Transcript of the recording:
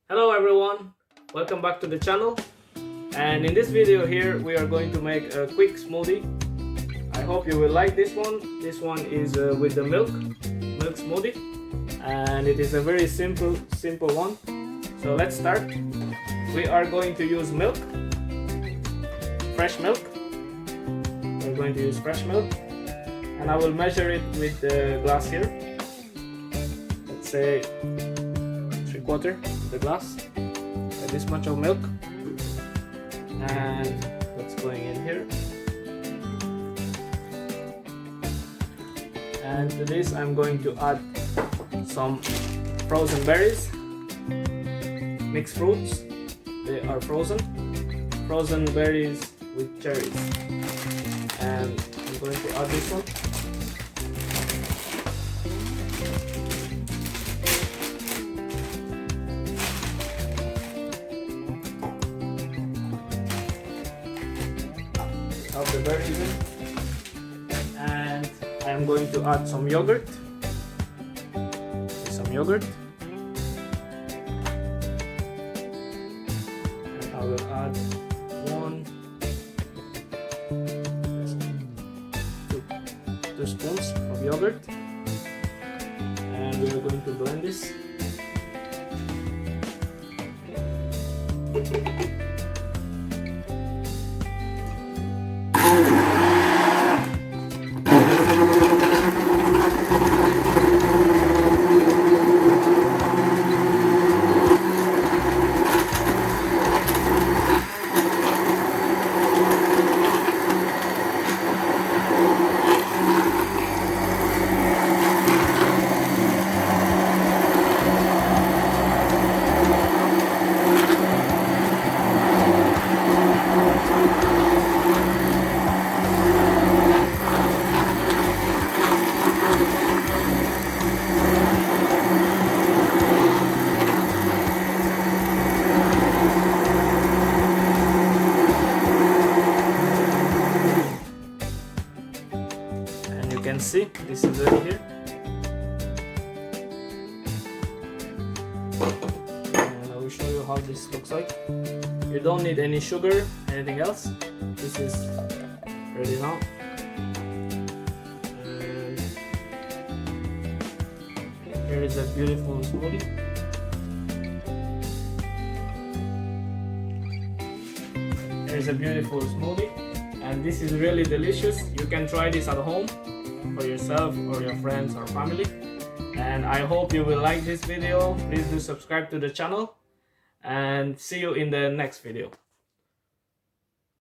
Hello everyone, welcome back to the channel. And in this video here we are going to make a quick smoothie. I hope you will like this one. This one is with the milk smoothie, and it is a very simple one. So let's start. We are going to use milk, fresh milk. We're going to use fresh milk, and I will measure it with the glass here. Let's say 3/4 of the glass, this much of milk, and what's going in here. And to this I'm going to add some frozen berries, mixed fruits. They are frozen berries with cherries, and I'm going to add this one. Of the berries in, and I am going to add some yogurt. And I will add 2 spoons of yogurt, and we are going to blend this. You can see this is ready here, and I will show you how this looks like. You don't need any sugar, anything else. This is ready now, and here is a beautiful smoothie. And this is really delicious. You can try this at home for yourself or your friends or family, and I hope you will like this video. Please do subscribe to the channel, and see you in the next video.